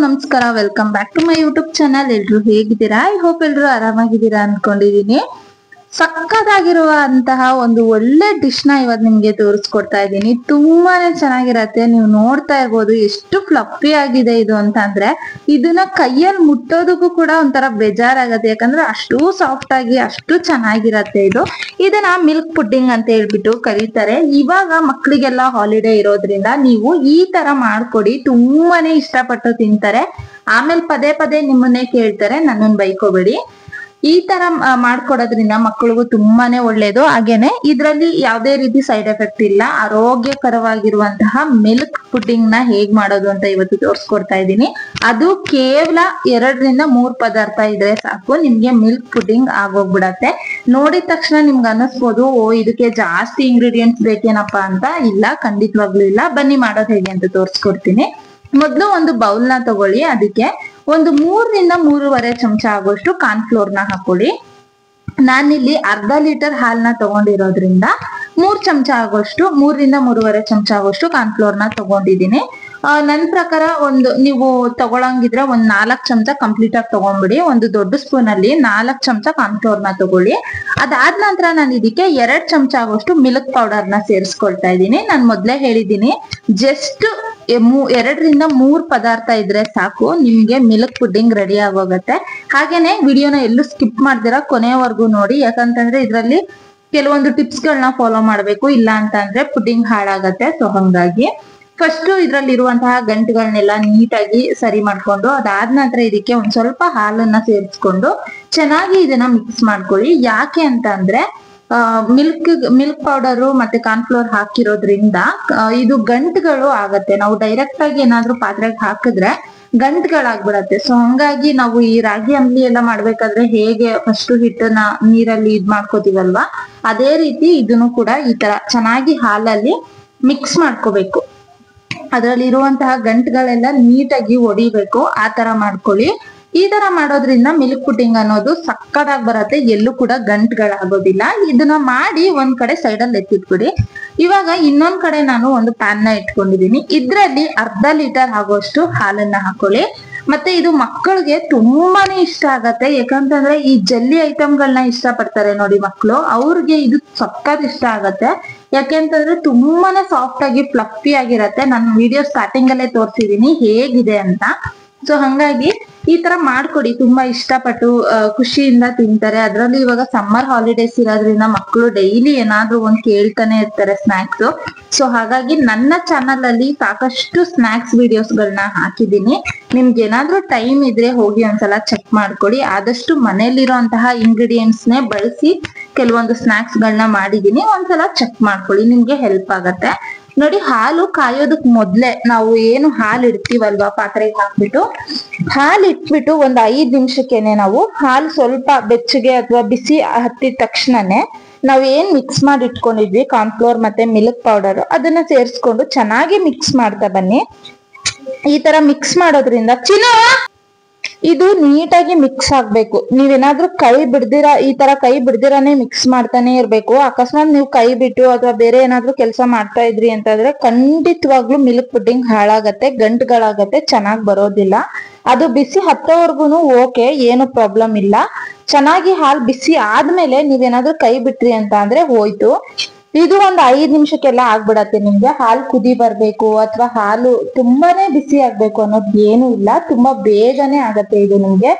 ನಮಸ್ಕಾರ, welcome back to my YouTube channel. ಎಲ್ರು ಹೇಗಿದ್ದೀರಾ? ಐ ಹೋಪ್ ಎಲ್ರು ಆರಾಮಾಗಿದ್ದೀರಾ ಅನ್ಕೊಂಡಿದೀನಿ. ಸಕ್ಕತ್ತಾಗಿರುವಂತಹ ಒಂದು ಒಳ್ಳೆ ಡಿಶ್ ನ ಇವತ್ತು ನಿಮ್ಗೆ ತೋರಿಸ್ಕೊಡ್ತಾ ಇದ್ದೀನಿ. ತುಂಬಾನೇ ಚೆನ್ನಾಗಿರತ್ತೆ. ನೀವು ನೋಡ್ತಾ ಇರ್ಬೋದು ಎಷ್ಟು ಫ್ಲಫಿ ಆಗಿದೆ ಇದು ಅಂತ. ಅಂದ್ರೆ ಇದನ್ನ ಕೈಯಲ್ಲಿ ಮುಟ್ಟೋದಕ್ಕೂ ಕೂಡ ಒಂಥರ ಬೇಜಾರಾಗತ್ತೆ, ಯಾಕಂದ್ರೆ ಅಷ್ಟು ಸಾಫ್ಟ್ ಆಗಿ ಅಷ್ಟು ಚೆನ್ನಾಗಿರತ್ತೆ ಇದು. ಇದನ್ನ ಮಿಲ್ಕ್ ಪುಡ್ಡಿಂಗ್ ಅಂತ ಹೇಳ್ಬಿಟ್ಟು ಕರೀತಾರೆ. ಇವಾಗ ಮಕ್ಕಳಿಗೆಲ್ಲ ಹಾಲಿಡೇ ಇರೋದ್ರಿಂದ ನೀವು ಈ ತರ ಮಾಡ್ಕೊಡಿ, ತುಂಬಾನೇ ಇಷ್ಟಪಟ್ಟು ತಿಂತಾರೆ. ಆಮೇಲೆ ಪದೇ ಪದೇ ನಿಮ್ಮನ್ನೇ ಕೇಳ್ತಾರೆ, ನನ್ನನ್ನು ಬೈಕೋಬೇಡಿ. ಈ ತರ ಮಾಡ್ಕೊಡೋದ್ರಿಂದ ಮಕ್ಕಳಿಗೂ ತುಂಬಾನೇ ಒಳ್ಳೇದು. ಹಾಗೇನೆ ಇದ್ರಲ್ಲಿ ಯಾವುದೇ ರೀತಿ ಸೈಡ್ ಎಫೆಕ್ಟ್ ಇಲ್ಲ. ಆರೋಗ್ಯಕರವಾಗಿರುವಂತಹ ಮಿಲ್ಕ್ ಪುಡ್ಡಿಂಗ್ ನ ಹೇಗ್ ಮಾಡೋದು ಅಂತ ಇವತ್ತು ತೋರಿಸ್ಕೊಡ್ತಾ ಇದ್ದೀನಿ. ಅದು ಕೇವಲ 2-3 ಪದಾರ್ಥ ಇದ್ರೆ ಸಾಕು, ನಿಮ್ಗೆ ಮಿಲ್ಕ್ ಪುಡ್ಡಿಂಗ್ ಆಗೋಗ್ಬಿಡತ್ತೆ. ನೋಡಿದ ತಕ್ಷಣ ನಿಮ್ಗೆ ಅನ್ನಿಸ್ಬೋದು, ಓ ಇದಕ್ಕೆ ಜಾಸ್ತಿ ಇಂಗ್ರೀಡಿಯೆಂಟ್ಸ್ ಬೇಕೇನಪ್ಪಾ ಅಂತ. ಇಲ್ಲ, ಖಂಡಿತವಾಗ್ಲೂ ಇಲ್ಲ. ಬನ್ನಿ ಮಾಡೋದು ಹೇಗೆ ಅಂತ ತೋರಿಸ್ಕೊಡ್ತೀನಿ. ಮೊದಲು ಒಂದು ಬೌಲ್ ನ ತಗೊಳ್ಳಿ. ಅದಕ್ಕೆ ಒಂದು 3-3.5 ಚಮಚ ಆಗೋಷ್ಟು ಕಾರ್ನ್ಫ್ಲೋರ್ ನ ಹಾಕೊಳ್ಳಿ. ನಾನಿಲ್ಲಿ ಅರ್ಧ ಲೀಟರ್ ಹಾಲ್ನ ತಗೊಂಡಿರೋದ್ರಿಂದ 3 ಚಮಚ ಆಗೋಷ್ಟು 3-3.5 ಚಮಚ ಆಗೋಷ್ಟು ಕಾರ್ನ್ಫ್ಲೋರ್ ನ ತಗೊಂಡಿದ್ದೀನಿ. ನನ್ ಪ್ರಕಾರ ನೀವು ತಗೊಳಂಗಿದ್ರೆ 4 ಚಮಚ ಕಂಪ್ಲೀಟ್ ಆಗಿ ತಗೊಂಡ್ಬಿಡಿ. ಒಂದು ದೊಡ್ಡ ಸ್ಪೂನ್ ಅಲ್ಲಿ 4 ಚಮಚ ಕಾರ್ನ್ಫ್ಲೋರ್ ನ ತಗೊಳ್ಳಿ. ಅದಾದ ನಂತರ ನಾನು ಇದಕ್ಕೆ 2 ಚಮಚ ಆಗೋಷ್ಟು ಮಿಲ್ಕ್ ಪೌಡರ್ ನ ಸೇರಿಸ್ಕೊಳ್ತಾ ಇದ್ದೀನಿ. ನಾನು ಮೊದ್ಲೇ ಹೇಳಿದ್ದೀನಿ, ಜಸ್ಟ್ 2-3 ಪದಾರ್ಥ ಇದ್ರೆ ಸಾಕು, ನಿಮ್ಗೆ ಮಿಲ್ಕ್ ಪುಡ್ಡಿಂಗ್ ರೆಡಿ ಆಗೋಗತ್ತೆ. ಹಾಗೇನೆ ವಿಡಿಯೋನ ಎಲ್ಲೂ ಸ್ಕಿಪ್ ಮಾಡ್ದಿರಾ ಕೊನೆಯವರೆಗೂ ನೋಡಿ, ಯಾಕಂತಂದ್ರೆ ಇದ್ರಲ್ಲಿ ಕೆಲವೊಂದು ಟಿಪ್ಸ್ ಗಳನ್ನ ಫಾಲೋ ಮಾಡ್ಬೇಕು, ಇಲ್ಲ ಅಂತ ಅಂದ್ರೆ ಪುಡ್ಡಿಂಗ್ ಹಾಳಾಗತ್ತೆ. ಸೊ ಹಂಗಾಗಿ ಫಸ್ಟ್ ಇದ್ರಲ್ಲಿ ಇರುವಂತಹ ಗಂಟುಗಳನ್ನೆಲ್ಲ ನೀಟಾಗಿ ಸರಿ ಮಾಡ್ಕೊಂಡು, ಅದಾದ ನಂತರ ಇದಕ್ಕೆ ಒಂದ್ ಸ್ವಲ್ಪ ಹಾಲನ್ನ ಸೇರಿಸ್ಕೊಂಡು ಚೆನ್ನಾಗಿ ಇದನ್ನ ಮಿಕ್ಸ್ ಮಾಡ್ಕೊಳ್ಳಿ. ಯಾಕೆ ಅಂತ ಅಂದ್ರೆ ಮಿಲ್ಕ್ ಪೌಡರು ಮತ್ತೆ ಕಾರ್ನ್ಫ್ಲೋರ್ ಹಾಕಿರೋದ್ರಿಂದ ಇದು ಗಂಟುಗಳು ಆಗತ್ತೆ. ನಾವು ಡೈರೆಕ್ಟ್ ಆಗಿ ಏನಾದ್ರೂ ಪಾತ್ರೆಗೆ ಹಾಕಿದ್ರೆ ಗಂಟುಗಳಾಗ್ಬಿಡತ್ತೆ. ಸೊ ಹಂಗಾಗಿ ನಾವು ಈ ರಾಗಿ ಅಂಬ್ಲಿ ಎಲ್ಲ ಮಾಡ್ಬೇಕಾದ್ರೆ ಹೇಗೆ ಫಸ್ಟ್ ಹಿಟ್ಟನ್ನ ನೀರಲ್ಲಿ ಇದ್ ಮಾಡ್ಕೋತೀವಲ್ವಾ, ಅದೇ ರೀತಿ ಇದನ್ನು ಕೂಡ ಈ ತರ ಚೆನ್ನಾಗಿ ಹಾಲಲ್ಲಿ ಮಿಕ್ಸ್ ಮಾಡ್ಕೋಬೇಕು. ಅದರಲ್ಲಿ ಇರುವಂತಹ ಗಂಟುಗಳೆಲ್ಲ ನೀಟಾಗಿ ಒಡಿಬೇಕು. ಆ ತರ ಮಾಡ್ಕೊಳ್ಳಿ. ಈ ತರ ಮಾಡೋದ್ರಿಂದ ಮಿಲ್ಕ್ ಪುಡ್ಡಿಂಗ್ ಅನ್ನೋದು ಸಕ್ಕತ್ತಾಗಿ ಬರತ್ತೆ, ಎಲ್ಲೂ ಕೂಡ ಗಂಟುಗಳಾಗೋದಿಲ್ಲ. ಇದನ್ನ ಮಾಡಿ ಒಂದ್ ಕಡೆ ಸೈಡ್ ಅಲ್ಲಿ ಎತ್ತಿಟ್ಬಿಡಿ. ಇವಾಗ ಇನ್ನೊಂದ್ ಕಡೆ ನಾನು ಒಂದು ಪ್ಯಾನ್ ನ ಇಟ್ಕೊಂಡಿದೀನಿ. ಇದ್ರಲ್ಲಿ ಅರ್ಧ ಲೀಟರ್ ಆಗೋಷ್ಟು ಹಾಲನ್ನ ಹಾಕೊಳ್ಳಿ. ಮತ್ತೆ ಇದು ಮಕ್ಕಳಿಗೆ ತುಂಬಾನೇ ಇಷ್ಟ ಆಗತ್ತೆ, ಯಾಕಂತಂದ್ರೆ ಈ ಜಲ್ಲಿ ಐಟಮ್ಗಳನ್ನ ಇಷ್ಟ ಪಡ್ತಾರೆ ನೋಡಿ ಮಕ್ಕಳು, ಅವ್ರಿಗೆ ಇದು ಸಕ್ಕತ್ ಇಷ್ಟ ಆಗತ್ತೆ. ಯಾಕೆಂತಂದ್ರೆ ತುಂಬಾನೇ ಸಾಫ್ಟ್ ಆಗಿ ಫ್ಲಫಿ ಆಗಿರತ್ತೆ. ನಾನು ವಿಡಿಯೋ ಸ್ಟಾರ್ಟಿಂಗ್ ಅಲ್ಲೇ ತೋರಿಸಿದೀನಿ ಹೇಗಿದೆ ಅಂತ. ಸೊ ಹಂಗಾಗಿ ಈ ತರ ಮಾಡ್ಕೊಡಿ, ತುಂಬಾ ಇಷ್ಟಪಟ್ಟು ಖುಷಿಯಿಂದ ತಿಂತಾರೆ. ಅದ್ರಲ್ಲಿ ಇವಾಗ ಸಮ್ಮರ್ ಹಾಲಿಡೇಸ್ ಇರೋದ್ರಿಂದ ಮಕ್ಕಳು ಡೈಲಿ ಏನಾದ್ರೂ ಒಂದ್ ಕೇಳ್ತಾನೆ ಇರ್ತಾರೆ ಸ್ನಾಕ್ಸ್. ಸೊ ಹಾಗಾಗಿ ನನ್ನ ಚಾನಲ್ ಅಲ್ಲಿ ಸಾಕಷ್ಟು ಸ್ನಾಕ್ಸ್ ವಿಡಿಯೋಸ್ ಗಳನ್ನ ಹಾಕಿದೀನಿ. ನಿಮ್ಗೆ ಏನಾದ್ರೂ ಟೈಮ್ ಇದ್ರೆ ಹೋಗಿ ಒಂದ್ಸಲ ಚೆಕ್ ಮಾಡ್ಕೊಡಿ. ಆದಷ್ಟು ಮನೇಲಿರುವಂತಹ ಇಂಗ್ರೀಡಿಯೆಂಟ್ಸ್ ನೇ ಬಳಸಿ ಕೆಲವೊಂದು ಸ್ನಾಕ್ಸ್ ಗಳನ್ನ ಮಾಡಿದೀನಿ. ಒಂದ್ಸಲ ಚೆಕ್ ಮಾಡ್ಕೊಳ್ಳಿ, ನಿಮ್ಗೆ ಹೆಲ್ಪ್ ಆಗತ್ತೆ. ನೋಡಿ, ಹಾಲು ಕಾಯೋದಕ್ ಮೊದ್ಲೇ ನಾವು ಏನು ಹಾಲು ಇಡ್ತೀವಲ್ವಾ ಪಾತ್ರೆಗೆ ಹಾಕ್ಬಿಟ್ಟು, ಹಾಲು ಇಟ್ಬಿಟ್ಟು ಒಂದ್ 5 ನಿಮಿಷಕ್ಕೆನೆ ನಾವು ಹಾಲು ಸ್ವಲ್ಪ ಬೆಚ್ಚಗೆ ಅಥವಾ ಬಿಸಿ ಹತ್ತಿದ ತಕ್ಷಣನೇ ನಾವ್ ಏನ್ ಮಿಕ್ಸ್ ಮಾಡಿ ಇಟ್ಕೊಂಡಿದ್ವಿ ಕಾರ್ನ್ಫ್ಲೋರ್ ಮತ್ತೆ ಮಿಲ್ಕ್ ಪೌಡರ್, ಅದನ್ನ ಸೇರಿಸ್ಕೊಂಡು ಚೆನ್ನಾಗಿ ಮಿಕ್ಸ್ ಮಾಡ್ತಾ ಬನ್ನಿ. ಈ ತರ ಮಿಕ್ಸ್ ಮಾಡೋದ್ರಿಂದ ಇದು ನೀಟಾಗಿ ಮಿಕ್ಸ್ ಆಗ್ಬೇಕು. ನೀವೇನಾದ್ರೂ ಕೈ ಬಿಡ್ದಿರಾ, ಈ ತರ ಕೈ ಬಿಡ್ದಿರಾನೇ ಮಿಕ್ಸ್ ಮಾಡ್ತಾನೆ ಇರ್ಬೇಕು. ಅಕಸ್ಮಾತ್ ನೀವು ಕೈ ಬಿಟ್ಟು ಅಥವಾ ಬೇರೆ ಏನಾದ್ರೂ ಕೆಲಸ ಮಾಡ್ತಾ ಇದ್ರಿ ಅಂತಂದ್ರೆ ಖಂಡಿತವಾಗ್ಲೂ ಮಿಲ್ಕ್ ಪುಡ್ಡಿಂಗ್ ಹಾಳಾಗತ್ತೆ, ಗಂಟುಗಳಾಗತ್ತೆ, ಚೆನ್ನಾಗ್ ಬರೋದಿಲ್ಲ. ಅದು ಬಿಸಿ ಹತ್ತೋವರ್ಗುನು ಓಕೆ, ಏನು ಪ್ರಾಬ್ಲಮ್ ಇಲ್ಲ. ಚೆನ್ನಾಗಿ ಹಾಲು ಬಿಸಿ ಆದ್ಮೇಲೆ ನೀವೇನಾದ್ರೂ ಕೈ ಬಿಟ್ರಿ ಅಂತ ಅಂದ್ರೆ ಹೋಯ್ತು. ಇದು ಒಂದ್ 5 ನಿಮಿಷಕ್ಕೆಲ್ಲ ಆಗ್ಬಿಡತ್ತೆ. ನಿಮ್ಗೆ ಹಾಲು ಕುದಿ ಬರ್ಬೇಕು ಅಥವಾ ಹಾಲು ತುಂಬಾನೇ ಬಿಸಿ ಆಗ್ಬೇಕು ಅನ್ನೋದು ಏನು ಇಲ್ಲ, ತುಂಬಾ ಬೇಗನೆ ಆಗತ್ತೆ ಇದು ನಿಮ್ಗೆ.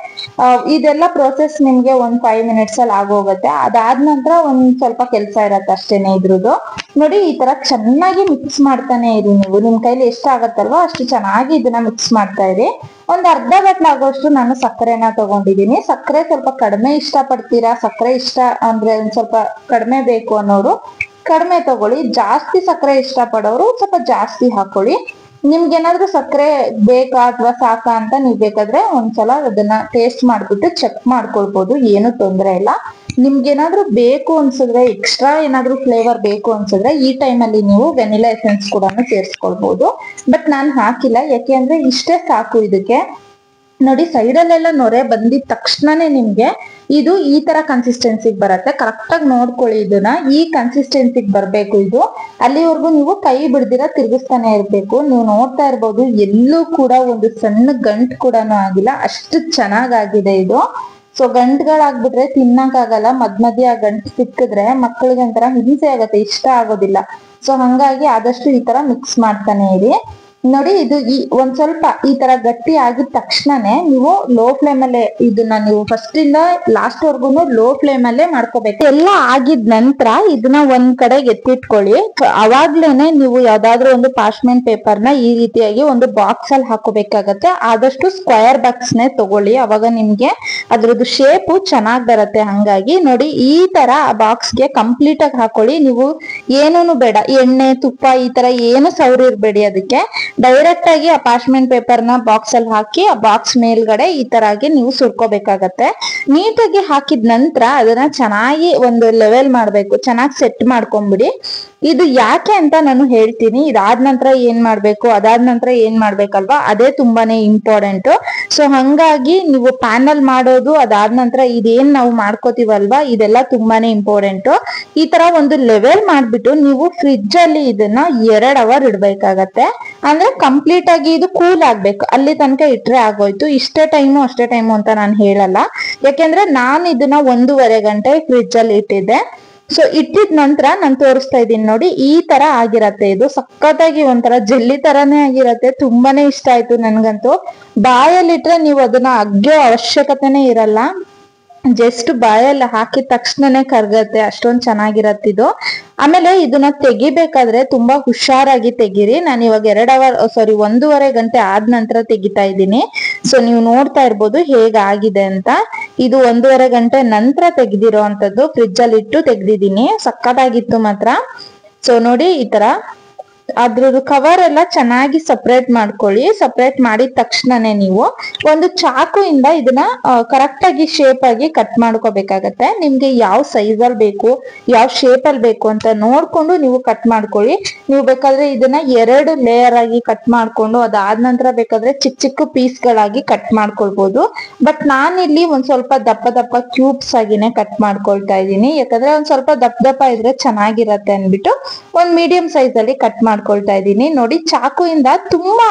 ಇದೆಲ್ಲ ಪ್ರೋಸೆಸ್ ನಿಮ್ಗೆ ಒಂದ್ 5 ಮಿನಿಟ್ಸ್ ಅಲ್ಲಿ ಆಗೋಗತ್ತೆ. ಅದಾದ ನಂತರ ಒಂದ್ ಸ್ವಲ್ಪ ಕೆಲಸ ಇರತ್ತೆ ಅಷ್ಟೇನೆ ಇದ್ರದ್ದು. ನೋಡಿ, ಈ ತರ ಚೆನ್ನಾಗಿ ಮಿಕ್ಸ್ ಮಾಡ್ತಾನೆ ಇರಿ ನೀವು. ನಿಮ್ ಕೈಲಿ ಎಷ್ಟಾಗತ್ತಲ್ವಾ ಅಷ್ಟು ಚೆನ್ನಾಗಿ ಇದನ್ನ ಮಿಕ್ಸ್ ಮಾಡ್ತಾ ಇರಿ. ಒಂದ್ ಅರ್ಧ ಬಟ್ಲ ಆಗೋಷ್ಟು ನಾನು ಸಕ್ಕರೆನ ತಗೊಂಡಿದೀನಿ. ಸಕ್ಕರೆ ಸ್ವಲ್ಪ ಕಡಿಮೆ ಇಷ್ಟ ಪಡ್ತೀರಾ, ಸಕ್ಕರೆ ಇಷ್ಟ ಅಂದ್ರೆ ಒಂದ್ ಸ್ವಲ್ಪ ಕಡಿಮೆ ಬೇಕು ಅನ್ನೋರು ಕಡಿಮೆ ತಗೊಳ್ಳಿ. ಜಾಸ್ತಿ ಸಕ್ಕರೆ ಇಷ್ಟ ಪಡೋರು ಸ್ವಲ್ಪ ಜಾಸ್ತಿ ಹಾಕೊಳ್ಳಿ. ನಿಮ್ಗೇನಾದ್ರೂ ಸಕ್ಕರೆ ಬೇಕಾ ಅಥವಾ ಸಾಕಾ ಅಂತ ನೀವ್ ಬೇಕಾದ್ರೆ ಒಂದ್ಸಲ ಅದನ್ನ ಟೇಸ್ಟ್ ಮಾಡ್ಬಿಟ್ಟು ಚೆಕ್ ಮಾಡ್ಕೊಳ್ಬಹುದು, ಏನು ತೊಂದ್ರೆ ಇಲ್ಲ. ನಿಮ್ಗೇನಾದ್ರೂ ಬೇಕು ಅನ್ಸಿದ್ರೆ, ಎಕ್ಸ್ಟ್ರಾ ಏನಾದ್ರೂ ಫ್ಲೇವರ್ ಬೇಕು ಅನ್ಸಿದ್ರೆ ಈ ಟೈಮ್ ಅಲ್ಲಿ ನೀವು ವೆನಿಲಾ ಎಸೆನ್ಸ್ ಕೂಡ ಸೇರಿಸ್ಕೊಳ್ಬಹುದು. ಬಟ್ ನಾನ್ ಹಾಕಿಲ್ಲ, ಯಾಕೆ ಅಂದ್ರೆ ಇಷ್ಟೇ ಸಾಕು ಇದಕ್ಕೆ. ನೋಡಿ ಸೈಡಲ್ಲೆಲ್ಲ ನೊರೆ ಬಂದಿದ ತಕ್ಷಣನೇ ನಿಮ್ಗೆ ಇದು ಈ ತರ ಕನ್ಸಿಸ್ಟೆನ್ಸಿಗೆ ಬರುತ್ತೆ. ಕರೆಕ್ಟ್ ಆಗಿ ನೋಡ್ಕೊಳ್ಳಿ, ಇದನ್ನ ಈ ಕನ್ಸಿಸ್ಟೆನ್ಸಿಗೆ ಬರ್ಬೇಕು. ಇದು ಅಲ್ಲಿವರೆಗೂ ನೀವು ಕೈ ಬಿಡ್ದಿರ ತಿರ್ಗಿಸ್ತಾನೆ ಇರ್ಬೇಕು. ನೀವು ನೋಡ್ತಾ ಇರ್ಬೋದು, ಎಲ್ಲೂ ಕೂಡ ಒಂದು ಸಣ್ಣ ಗಂಟು ಕೂಡ ಆಗಿಲ್ಲ, ಅಷ್ಟು ಚೆನ್ನಾಗಾಗಿದೆ ಇದು. ಸೊ ಗಂಟುಗಳಾಗ್ಬಿಟ್ರೆ ತಿನ್ನಕ್ಕಾಗಲ್ಲ, ಮಧ್ಯ ಆ ಗಂಟು ಸಿಕ್ಕಿದ್ರೆ ಮಕ್ಕಳಿಗೆ ಒಂಥರ ಹಿಂಸೆ ಆಗತ್ತೆ, ಇಷ್ಟ ಆಗೋದಿಲ್ಲ. ಸೊ ಹಂಗಾಗಿ ಆದಷ್ಟು ಈ ತರ ಮಿಕ್ಸ್ ಮಾಡ್ತಾನೆ ಇರಿ. ನೋಡಿ ಇದು ಒಂದ್ ಸ್ವಲ್ಪ ಈ ತರ ಗಟ್ಟಿ ಆಗಿದ ತಕ್ಷಣನೇ ನೀವು ಲೋ ಫ್ಲೇಮ್ ಅಲ್ಲೇ ಇದನ್ನ ನೀವು ಫಸ್ಟ್ ಇಂದ ಲಾಸ್ಟ್ ವರ್ಗುನು ಲೋ ಫ್ಲೇಮ್ ಅಲ್ಲೇ ಮಾಡ್ಕೋಬೇಕು. ಎಲ್ಲ ಆಗಿದ ನಂತರ ಇದನ್ನ ಒಂದ್ ಕಡೆಗೆ ಎತ್ತಿಟ್ಕೊಳ್ಳಿ. ಅವಾಗ್ಲೇನೆ ನೀವು ಯಾವ್ದಾದ್ರು ಒಂದು ಪಾರ್ಚ್ಮೆಂಟ್ ಪೇಪರ್ ನ ಈ ರೀತಿಯಾಗಿ ಒಂದು ಬಾಕ್ಸ್ ಅಲ್ಲಿ ಹಾಕೋಬೇಕಾಗತ್ತೆ. ಆದಷ್ಟು ಸ್ಕ್ವೇರ್ ಬಾಕ್ಸ್ ನೇ ತಗೊಳ್ಳಿ, ಅವಾಗ ನಿಮ್ಗೆ ಅದ್ರದ್ದು ಶೇಪ್ ಚೆನ್ನಾಗ್ ಬರುತ್ತೆ. ಹಂಗಾಗಿ ನೋಡಿ ಈ ತರ ಬಾಕ್ಸ್ ಗೆ ಕಂಪ್ಲೀಟ್ ಆಗಿ ಹಾಕೊಳ್ಳಿ. ನೀವು ಏನೂನು ಬೇಡ, ಎಣ್ಣೆ ತುಪ್ಪ ಈ ತರ ಏನು ಸವರಿರ್ಬೇಡಿ, ಅದಕ್ಕೆ ಡೈರೆಕ್ಟ್ ಆಗಿ ಆ ಪಾರ್ಚ್ಮೆಂಟ್ ಪೇಪರ್ ನ ಬಾಕ್ಸ್ ಅಲ್ಲಿ ಹಾಕಿ ಆ ಬಾಕ್ಸ್ ಮೇಲ್ಗಡೆ ಈ ತರ ಆಗಿ ನೀವು ಸುರ್ಕೋಬೇಕಾಗತ್ತೆ. ನೀಟಾಗಿ ಹಾಕಿದ ನಂತರ ಅದನ್ನ ಚೆನ್ನಾಗಿ ಒಂದು ಲೆವೆಲ್ ಮಾಡ್ಬೇಕು, ಚೆನ್ನಾಗಿ ಸೆಟ್ ಮಾಡ್ಕೊಂಡ್ಬಿಡಿ. ಇದು ಯಾಕೆ ಅಂತ ನಾನು ಹೇಳ್ತೀನಿ. ಇದಾದ ನಂತರ ಏನ್ ಮಾಡ್ಬೇಕು, ಅದಾದ ನಂತರ ಏನ್ ಮಾಡ್ಬೇಕಲ್ವಾ, ಅದೇ ತುಂಬಾನೇ ಇಂಪಾರ್ಟೆಂಟ್. ಸೊ ಹಂಗಾಗಿ ನೀವು ಪ್ಯಾನಲ್ ಮಾಡೋದು ಅದಾದ ನಂತರ ಇದೇನ್ ನಾವು ಮಾಡ್ಕೋತೀವಲ್ವಾ, ಇದೆಲ್ಲ ತುಂಬಾನೇ ಇಂಪಾರ್ಟೆಂಟ್. ಈ ತರ ಒಂದು ಲೆವೆಲ್ ಮಾಡ್ಬಿಟ್ಟು ನೀವು ಫ್ರಿಡ್ಜ್ ಅಲ್ಲಿ ಇದನ್ನ 2 ಅವರ್ ಇಡ್ಬೇಕಾಗತ್ತೆ. ಅಂದ್ರೆ ಕಂಪ್ಲೀಟ್ ಆಗಿ ಇದು ಕೂಲ್ ಆಗ್ಬೇಕು, ಅಲ್ಲಿ ತನಕ ಇಟ್ರೆ ಆಗೋಯ್ತು. ಇಷ್ಟೇ ಟೈಮು ಅಷ್ಟೇ ಟೈಮು ಅಂತ ನಾನು ಹೇಳಲ್ಲ, ಯಾಕೆಂದ್ರೆ ನಾನು ಇದನ್ನ 1.5 ಗಂಟೆ ಫ್ರಿಡ್ಜ್ ಅಲ್ಲಿ ಇಟ್ಟಿದ್ದೆ. ಸೊ ಇಟ್ಟಿದ ನಂತರ ನಾನು ತೋರಿಸ್ತಾ ಇದ್ದೀನಿ ನೋಡಿ, ಈ ತರ ಆಗಿರತ್ತೆ. ಇದು ಸಖತ್ತಾಗಿ ಒಂಥರ ಜೆಲ್ಲಿ ತರಾನೇ ಆಗಿರತ್ತೆ. ತುಂಬಾನೇ ಇಷ್ಟ ಆಯ್ತು ನನ್ಗಂತೂ. ಬಾಯಲ್ಲಿಟ್ರೆ ನೀವು ಅದನ್ನ ಅಗ್ಗೋ ಅವಶ್ಯಕತೆನೇ ಇರಲ್ಲ, ಜಸ್ಟ್ ಬಾಯಲ್ಲಿ ಹಾಕಿದ ತಕ್ಷಣನೇ ಕರ್ಗತ್ತೆ, ಅಷ್ಟೊಂದ್ ಚೆನ್ನಾಗಿರತ್ತೆ ಇದು. ಆಮೇಲೆ ಇದನ್ನ ತೆಗಿಬೇಕಾದ್ರೆ ತುಂಬಾ ಹುಷಾರಾಗಿ ತೆಗೀರಿ. ನಾನು ಇವಾಗ 1.5 ಗಂಟೆ ಆದ ನಂತರ ತೆಗಿತಾ ಇದ್ದೀನಿ. ಸೊ ನೀವು ನೋಡ್ತಾ ಇರ್ಬೋದು ಹೇಗಾಗಿದೆ ಅಂತ. ಇದು 1.5 ಗಂಟೆ ನಂತರ ತೆಗ್ದಿರೋ ಅಂತದ್ದು, ಫ್ರಿಡ್ಜ್ ಅಲ್ಲಿ ಇಟ್ಟು ತೆಗ್ದಿದ್ದೀನಿ. ಸಕ್ಕತ್ತಾಗಿತ್ತು ಮಾತ್ರ. ಸೊ ನೋಡಿ ಈ ತರ ಅದ್ರದ್ದು ಕವರ್ ಎಲ್ಲ ಚೆನ್ನಾಗಿ ಸಪ್ರೇಟ್ ಮಾಡ್ಕೊಳ್ಳಿ. ಸಪ್ರೇಟ್ ಮಾಡಿದ ತಕ್ಷಣನೇ ನೀವು ಒಂದು ಚಾಕುಯಿಂದ ಇದನ್ನ ಕರೆಕ್ಟ್ ಆಗಿ ಶೇಪ್ ಆಗಿ ಕಟ್ ಮಾಡ್ಕೋಬೇಕಾಗತ್ತೆ. ನಿಮ್ಗೆ ಯಾವ ಸೈಜ್ ಅಲ್ಲಿ ಬೇಕು, ಯಾವ ಶೇಪ್ ಅಲ್ಲಿ ಬೇಕು ಅಂತ ನೋಡ್ಕೊಂಡು ನೀವು ಕಟ್ ಮಾಡ್ಕೊಳ್ಳಿ. ನೀವು ಬೇಕಾದ್ರೆ ಇದನ್ನ 2 ಲೇಯರ್ ಆಗಿ ಕಟ್ ಮಾಡ್ಕೊಂಡು ಅದಾದ ನಂತರ ಬೇಕಾದ್ರೆ ಚಿಕ್ಕ ಚಿಕ್ಕ ಪೀಸ್ ಗಳಾಗಿ ಕಟ್ ಮಾಡ್ಕೊಳ್ಬಹುದು. ಬಟ್ ನಾನಿಲ್ಲಿ ಒಂದ್ ಸ್ವಲ್ಪ ದಪ್ಪ ದಪ್ಪ ಕ್ಯೂಬ್ಸ್ ಆಗಿನೇ ಕಟ್ ಮಾಡ್ಕೊಳ್ತಾ ಇದ್ದೀನಿ, ಯಾಕಂದ್ರೆ ಒಂದ್ ಸ್ವಲ್ಪ ದಪ್ಪ ದಪ್ಪ ಇದ್ರೆ ಚೆನ್ನಾಗಿರತ್ತೆ ಅನ್ಬಿಟ್ಟು ಒಂದ್ ಮೀಡಿಯಂ ಸೈಜ್ ಅಲ್ಲಿ ಕಟ್ ಮಾಡ್ಕೊಳ್ತಾ ಇದ್ದೀನಿ. ನೋಡಿ ಚಾಕುಯಿಂದ ತುಂಬಾ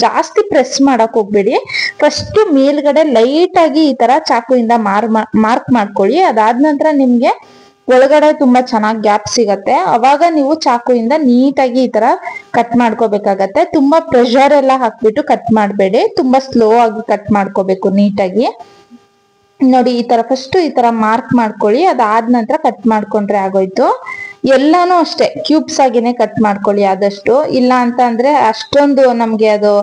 ಜಾಸ್ತಿ ಪ್ರೆಸ್ ಮಾಡಕ್ ಹೋಗ್ಬೇಡಿ. ಫಸ್ಟ್ ಮೇಲ್ಗಡೆ ಲೈಟ್ ಆಗಿ ಈ ತರ ಚಾಕುಯಿಂದ ಮಾರ್ಕ್ ಮಾಡ್ಕೊಳ್ಳಿ. ಅದಾದ ನಂತರ ನಿಮ್ಗೆ ಒಳಗಡೆ ತುಂಬಾ ಚೆನ್ನಾಗಿ ಗ್ಯಾಪ್ ಸಿಗತ್ತೆ. ಅವಾಗ ನೀವು ಚಾಕುಯಿಂದ ನೀಟಾಗಿ ಈ ತರ ಕಟ್ ಮಾಡ್ಕೋಬೇಕಾಗತ್ತೆ. ತುಂಬಾ ಪ್ರೆಷರ್ ಎಲ್ಲ ಹಾಕ್ಬಿಟ್ಟು ಕಟ್ ಮಾಡ್ಬೇಡಿ, ತುಂಬಾ ಸ್ಲೋ ಆಗಿ ಕಟ್ ಮಾಡ್ಕೋಬೇಕು ನೀಟಾಗಿ. ನೋಡಿ ಈ ತರ ಫಸ್ಟ್ ಈ ತರ ಮಾರ್ಕ್ ಮಾಡ್ಕೊಳ್ಳಿ. ಅದಾದ ನಂತರ ಕಟ್ ಮಾಡ್ಕೊಂಡ್ರೆ ಆಗೋಯ್ತು. ಎಲ್ಲಾನು ಅಷ್ಟೇ ಕ್ಯೂಬ್ಸ್ ಆಗಿನೇ ಕಟ್ ಮಾಡ್ಕೊಳ್ಳಿ ಆದಷ್ಟು. ಇಲ್ಲ ಅಂತ ಅಂದ್ರೆ ಅಷ್ಟೊಂದು ನಮ್ಗೆ ಅದು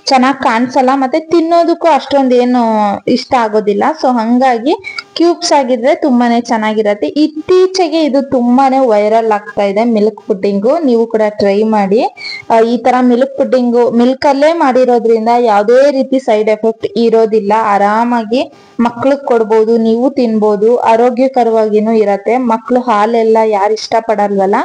ಚೆನ್ನಾಗ್ ಕಾಣಿಸಲ್ಲ, ಮತ್ತೆ ತಿನ್ನೋದಕ್ಕೂ ಅಷ್ಟೊಂದು ಏನು ಇಷ್ಟ ಆಗೋದಿಲ್ಲ. ಸೊ ಹಂಗಾಗಿ ಕ್ಯೂಬ್ಸ್ ಆಗಿದ್ರೆ ತುಂಬಾನೇ ಚೆನ್ನಾಗಿರತ್ತೆ. ಇತ್ತೀಚೆಗೆ ಇದು ತುಂಬಾನೇ ವೈರಲ್ ಆಗ್ತಾ ಇದೆ ಮಿಲ್ಕ್ ಪುಡ್ಡಿಂಗು. ನೀವು ಕೂಡ ಟ್ರೈ ಮಾಡಿ. ಈ ತರ ಮಿಲ್ಕ್ ಪುಡ್ಡಿಂಗು ಮಿಲ್ಕ್ ಅಲ್ಲೇ ಮಾಡಿರೋದ್ರಿಂದ ಯಾವುದೇ ರೀತಿ ಸೈಡ್ ಎಫೆಕ್ಟ್ ಇರೋದಿಲ್ಲ. ಆರಾಮಾಗಿ ಮಕ್ಳಿಗೆ ಕೊಡ್ಬೋದು, ನೀವು ತಿನ್ಬೋದು, ಆರೋಗ್ಯಕರವಾಗಿನೂ ಇರತ್ತೆ. ಮಕ್ಳು ಹಾಲೆಲ್ಲ ಯಾರು ಇಷ್ಟ ಪಡಲ್ವಲ್ಲ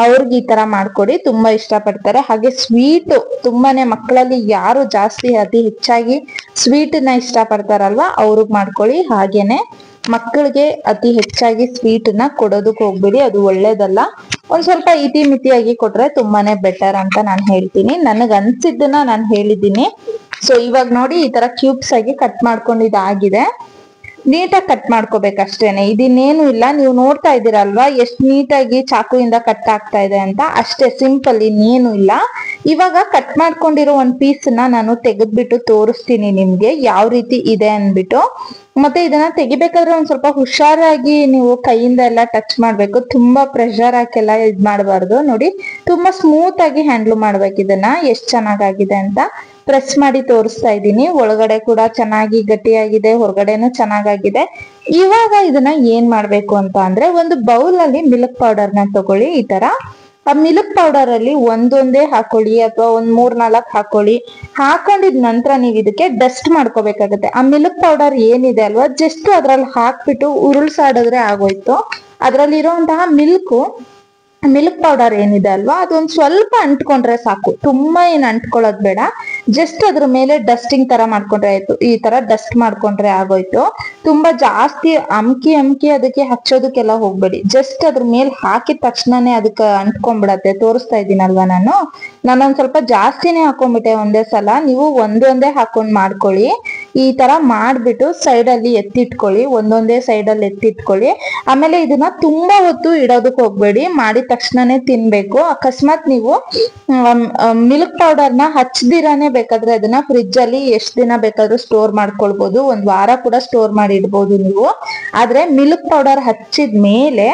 ಅವ್ರಿಗೆ ಈ ತರ ಮಾಡ್ಕೊಡಿ, ತುಂಬಾ ಇಷ್ಟ ಪಡ್ತಾರೆ. ಹಾಗೆ ಸ್ವೀಟ್ ತುಂಬಾನೇ ಮಕ್ಕಳಲ್ಲಿ ಯಾರು ಜಾಸ್ತಿ ಅತಿ ಹೆಚ್ಚಾಗಿ ಸ್ವೀಟ್ ನ ಇಷ್ಟ ಪಡ್ತಾರಲ್ವಾ ಅವ್ರಿಗೆ ಮಾಡ್ಕೊಳ್ಳಿ. ಹಾಗೇನೆ ಮಕ್ಕಳಿಗೆ ಅತಿ ಹೆಚ್ಚಾಗಿ ಸ್ವೀಟ್ ನ ಕೊಡೋದಕ್ಕೆ ಹೋಗ್ಬಿಡಿ, ಅದು ಒಳ್ಳೇದಲ್ಲ. ಒಂದ್ ಸ್ವಲ್ಪ ಇತಿ ಮಿತಿಯಾಗಿ ಕೊಟ್ರೆ ತುಂಬಾನೇ ಬೆಟರ್ ಅಂತ ನಾನು ಹೇಳ್ತೀನಿ. ನನಗ್ ಅನ್ಸಿದ್ದನ್ನ ನಾನು ಹೇಳಿದ್ದೀನಿ. ಸೊ ಇವಾಗ ನೋಡಿ ಈ ತರ ಕ್ಯೂಬ್ಸ್ ಆಗಿ ಕಟ್ ಮಾಡ್ಕೊಂಡಿದ್ದಾಗಿದೆ. ನೀಟಾಗಿ ಕಟ್ ಮಾಡ್ಕೋಬೇಕಷ್ಟೇನೆ, ಇದನ್ನೇನು ಇಲ್ಲ. ನೀವು ನೋಡ್ತಾ ಇದ್ದೀರಲ್ವಾ ಎಷ್ಟು ನೀಟಾಗಿ ಚಾಕುಯಿಂದ ಕಟ್ ಆಗ್ತಾ ಇದೆ ಅಂತ, ಅಷ್ಟೇ ಸಿಂಪಲ್, ಇನ್ನೇನು ಇಲ್ಲ. ಇವಾಗ ಕಟ್ ಮಾಡ್ಕೊಂಡಿರೋ ಒಂದ್ ಪೀಸ್ ನ ನಾನು ತೆಗೆದ್ಬಿಟ್ಟು ತೋರಿಸ್ತೀನಿ ನಿಮ್ಗೆ ಯಾವ ರೀತಿ ಇದೆ ಅನ್ಬಿಟ್ಟು. ಮತ್ತೆ ಇದನ್ನ ತೆಗಿಬೇಕಾದ್ರೆ ಒಂದ್ ಸ್ವಲ್ಪ ಹುಷಾರಾಗಿ ನೀವು ಕೈಯಿಂದ ಎಲ್ಲ ಟಚ್ ಮಾಡ್ಬೇಕು, ತುಂಬಾ ಪ್ರೆಷರ್ ಹಾಕೆಲ್ಲ ಇದ್ ಮಾಡಬಾರ್ದು. ನೋಡಿ ತುಂಬಾ ಸ್ಮೂತ್ ಆಗಿ ಹ್ಯಾಂಡಲ್ ಮಾಡ್ಬೇಕು ಇದನ್ನ. ಎಷ್ಟ್ ಚೆನ್ನಾಗಾಗಿದೆ ಅಂತ ಪ್ರೆಸ್ ಮಾಡಿ ತೋರಿಸ್ತಾ ಇದ್ದೀನಿ. ಒಳಗಡೆ ಕೂಡ ಚೆನ್ನಾಗಿ ಗಟ್ಟಿಯಾಗಿದೆ, ಹೊರಗಡೆನೂ ಚೆನ್ನಾಗಾಗಿದೆ. ಇವಾಗ ಇದನ್ನ ಏನ್ ಮಾಡ್ಬೇಕು ಅಂತ ಅಂದ್ರೆ ಒಂದು ಬೌಲ್ ಅಲ್ಲಿ ಮಿಲ್ಕ್ ಪೌಡರ್ ನ ತಗೊಳ್ಳಿ. ಈ ತರ ಆ ಮಿಲ್ಕ್ ಪೌಡರ್ ಅಲ್ಲಿ ಒಂದೊಂದೇ ಹಾಕೊಳ್ಳಿ ಅಥವಾ ಒಂದ್ 3-4 ಹಾಕೊಳ್ಳಿ. ಹಾಕೊಂಡಿದ ನಂತರ ನೀವು ಇದಕ್ಕೆ ಡಸ್ಟ್ ಮಾಡ್ಕೋಬೇಕಾಗತ್ತೆ. ಆ ಮಿಲ್ಕ್ ಪೌಡರ್ ಏನಿದೆ ಅಲ್ವಾ, ಜಸ್ಟ್ ಅದ್ರಲ್ಲಿ ಹಾಕ್ಬಿಟ್ಟು ಉರುಳ್ಸಾಡಿದ್ರೆ ಆಗೋಯ್ತು. ಅದ್ರಲ್ಲಿರುವಂತಹ ಮಿಲ್ಕು ಮಿಲ್ಕ್ ಪೌಡರ್ ಏನಿದೆ ಅಲ್ವಾ ಅದೊಂದ್ ಸ್ವಲ್ಪ ಅಂಟ್ಕೊಂಡ್ರೆ ಸಾಕು, ತುಂಬಾ ಏನ್ ಅಂಟ್ಕೊಳ್ಳೋದ್ ಬೇಡ. ಜಸ್ಟ್ ಅದ್ರ ಮೇಲೆ ಡಸ್ಟಿಂಗ್ ತರ ಮಾಡ್ಕೊಂಡ್ರೆ ಆಯ್ತು. ಈ ತರ ಡಸ್ಟ್ ಮಾಡ್ಕೊಂಡ್ರೆ ಆಗೋಯ್ತು. ತುಂಬಾ ಜಾಸ್ತಿ ಅಮ್ಕಿ ಅದಕ್ಕೆ ಹಚ್ಚೋದಕ್ಕೆಲ್ಲ ಹೋಗ್ಬೇಡಿ. ಜಸ್ಟ್ ಅದ್ರ ಮೇಲೆ ಹಾಕಿದ ತಕ್ಷಣನೇ ಅದಕ್ಕೆ ಅಂಟ್ಕೊಂಡ್ಬಿಡತ್ತೆ. ತೋರಿಸ್ತಾ ಇದ್ದೀನಲ್ವಾ ನಾನೊಂದ್ ಸ್ವಲ್ಪ ಜಾಸ್ತಿನೇ ಹಾಕೊಂಡ್ಬಿಟ್ಟೆ ಒಂದೇ ಸಲ. ನೀವು ಒಂದೇ ಹಾಕೊಂಡ್ ಮಾಡ್ಕೊಳ್ಳಿ. ಈ ತರ ಮಾಡ್ಬಿಟ್ಟು ಸೈಡ್ ಅಲ್ಲಿ ಎತ್ತಿಟ್ಕೊಳ್ಳಿ, ಒಂದೊಂದೇ ಸೈಡ್ ಅಲ್ಲಿ ಎತ್ತಿಟ್ಕೊಳ್ಳಿ. ಆಮೇಲೆ ಇದನ್ನ ತುಂಬಾ ಹೊತ್ತು ಇಡೋದಕ್ಕೆ ಹೋಗ್ಬೇಡಿ, ಮಾಡಿದ ತಕ್ಷಣನೇ ತಿನ್ಬೇಕು. ಅಕಸ್ಮಾತ್ ನೀವು ಮಿಲ್ಕ್ ಪೌಡರ್ ನ ಹಚ್ಚದಿರಾನೆ ಬೇಕಾದ್ರೆ ಅದನ್ನ ಫ್ರಿಜ್ ಅಲ್ಲಿ ಎಷ್ಟ್ ದಿನ ಬೇಕಾದ್ರೂ ಸ್ಟೋರ್ ಮಾಡ್ಕೊಳ್ಬಹುದು, ಒಂದ್ ವಾರ ಕೂಡ ಸ್ಟೋರ್ ಮಾಡಿ ಇಡ್ಬೋದು ನೀವು. ಆದ್ರೆ ಮಿಲ್ಕ್ ಪೌಡರ್ ಹಚ್ಚಿದ ಮೇಲೆ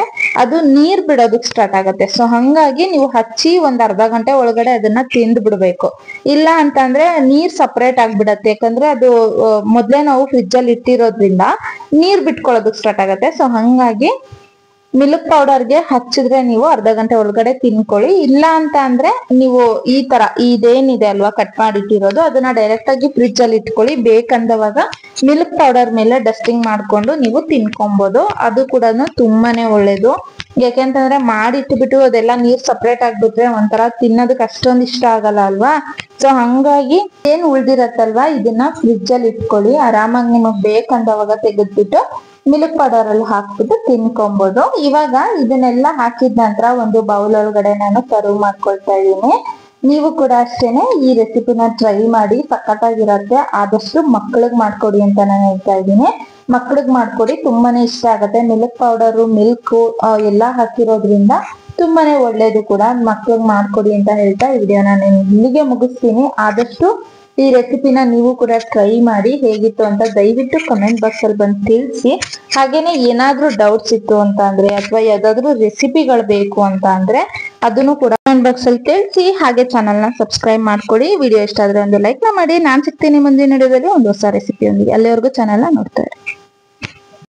ಅದು ನೀರ್ ಬಿಡೋದಕ್ ಸ್ಟಾರ್ಟ್ ಆಗತ್ತೆ. ಸೊ ಹಂಗಾಗಿ ನೀವು ಹಚ್ಚಿ ಒಂದ್ ಅರ್ಧ ಗಂಟೆ ಒಳಗಡೆ ಅದನ್ನ ತಿಂದ್ ಬಿಡ್ಬೇಕು. ಇಲ್ಲ ಅಂತಂದ್ರೆ ನೀರ್ ಸಪರೇಟ್ ಆಗ್ಬಿಡತ್ತೆ. ಯಾಕಂದ್ರೆ ಅದು ಮೊದ್ಲೇ ನಾವು ಫ್ರಿಜ್ ಅಲ್ಲಿ ಇಟ್ಟಿರೋದ್ರಿಂದ ನೀರ್ ಬಿಟ್ಕೊಳ್ಳೋದಕ್ ಸ್ಟಾರ್ಟ್ ಆಗತ್ತೆ. ಸೊ ಹಂಗಾಗಿ ಮಿಲ್ಕ್ ಪೌಡರ್ಗೆ ಹಚ್ಚಿದ್ರೆ ನೀವು ಅರ್ಧ ಗಂಟೆ ಒಳಗಡೆ ತಿನ್ಕೊಳ್ಳಿ. ಇಲ್ಲ ಅಂತ ಅಂದ್ರೆ ನೀವು ಈ ತರ ಇದೇನಿದೆ ಅಲ್ವಾ ಕಟ್ ಮಾಡಿಟ್ಟಿರೋದು ಅದನ್ನ ಡೈರೆಕ್ಟ್ ಆಗಿ ಫ್ರಿಜ್ ಅಲ್ಲಿ ಇಟ್ಕೊಳ್ಳಿ. ಬೇಕಂದವಾಗ ಮಿಲ್ಕ್ ಪೌಡರ್ ಮೇಲೆ ಡಸ್ಟಿಂಗ್ ಮಾಡ್ಕೊಂಡು ನೀವು ತಿನ್ಕೊಬಹುದು. ಅದು ಕೂಡ ತುಂಬಾನೇ ಒಳ್ಳೇದು. ಯಾಕೆಂತಂದ್ರೆ ಮಾಡಿಟ್ಬಿಟ್ಟು ಅದೆಲ್ಲ ನೀರ್ ಸಪ್ರೇಟ್ ಆಗ್ಬಿಟ್ರೆ ಒಂಥರ ತಿನ್ನೋದಕ್ಕೆ ಅಷ್ಟೊಂದು ಇಷ್ಟ ಆಗಲ್ಲ ಅಲ್ವಾ. ಸೊ ಹಂಗಾಗಿ ಏನ್ ಉಳ್ದಿರತ್ತಲ್ವಾ ಇದನ್ನ ಫ್ರಿಜ್ ಅಲ್ಲಿ ಇಟ್ಕೊಳ್ಳಿ. ಆರಾಮಾಗಿ ನಿಮಗ್ ಬೇಕಂದವಾಗ ತೆಗೆದ್ಬಿಟ್ಟು ಮಿಲ್ಕ್ ಪೌಡರ್ ಅಲ್ಲಿ ಹಾಕ್ಬಿಟ್ಟು ತಿನ್ಕೊಬಹುದು. ಇವಾಗ ಇದನ್ನೆಲ್ಲ ಹಾಕಿದ ನಂತರ ಒಂದು ಬೌಲ್ ಒಳಗಡೆ ನಾನು ಸರ್ವ್ ಮಾಡ್ಕೊಳ್ತಾ ಇದ್ದೀನಿ. ನೀವು ಕೂಡ ಅಷ್ಟೇನೆ ಈ ರೆಸಿಪಿನ ಟ್ರೈ ಮಾಡಿ, ಸಖತ್ತಾಗಿರತ್ತೆ. ಆದಷ್ಟು ಮಕ್ಕಳಿಗೆ ಮಾಡ್ಕೊಡಿ ಅಂತ ನಾನು ಹೇಳ್ತಾ ಇದ್ದೀನಿ. ಮಕ್ಕಳಿಗೆ ಮಾಡ್ಕೊಡಿ, ತುಂಬಾನೇ ಇಷ್ಟ ಆಗತ್ತೆ. ಮಿಲ್ಕ್ ಪೌಡರು, ಮಿಲ್ಕ್ ಎಲ್ಲಾ ಹಾಕಿರೋದ್ರಿಂದ ತುಂಬಾನೇ ಒಳ್ಳೇದು ಕೂಡ. ಮಕ್ಳಿಗೆ ಮಾಡ್ಕೊಡಿ ಅಂತ ಹೇಳ್ತಾ ಈ ವಿಡಿಯೋನ ನಾನು ಇಲ್ಲಿಗೆ ಮುಗಿಸ್ತೀನಿ. ಆದಷ್ಟು ಈ ರೆಸಿಪಿನ ನೀವು ಕೂಡ ಟ್ರೈ ಮಾಡಿ, ಹೇಗಿತ್ತು ಅಂತ ದಯವಿಟ್ಟು ಕಮೆಂಟ್ ಬಾಕ್ಸ್ ಅಲ್ಲಿ ಬಂದು ತಿಳಿಸಿ. ಹಾಗೇನೆ ಏನಾದ್ರೂ ಡೌಟ್ಸ್ ಇತ್ತು ಅಂತ ಅಂದ್ರೆ ಅಥವಾ ಯಾವ್ದಾದ್ರು ರೆಸಿಪಿಗಳು ಬೇಕು ಅಂತ ಅಂದ್ರೆ ಅದನ್ನು ಕೂಡ ಕಮೆಂಟ್ ಬಾಕ್ಸ್ ಅಲ್ಲಿ ತಿಳಿಸಿ. ಹಾಗೆ ಚಾನಲ್ ನ ಸಬ್ಸ್ಕ್ರೈಬ್ ಮಾಡ್ಕೊಡಿ. ವಿಡಿಯೋ ಇಷ್ಟ ಆದ್ರೆ ಒಂದು ಲೈಕ್ ಮಾಡಿ. ನಾನ್ ಸಿಗ್ತೀನಿ ಮುಂದಿನ ವಿಡಿಯೋದಲ್ಲಿ ಒಂದು ಹೊಸ ರೆಸಿಪಿಯೊಂದಿಗೆ. ಅಲ್ಲಿವರೆಗೂ ಚಾನಲ್ ನ ನೋಡ್ತಾ ಇರಿ.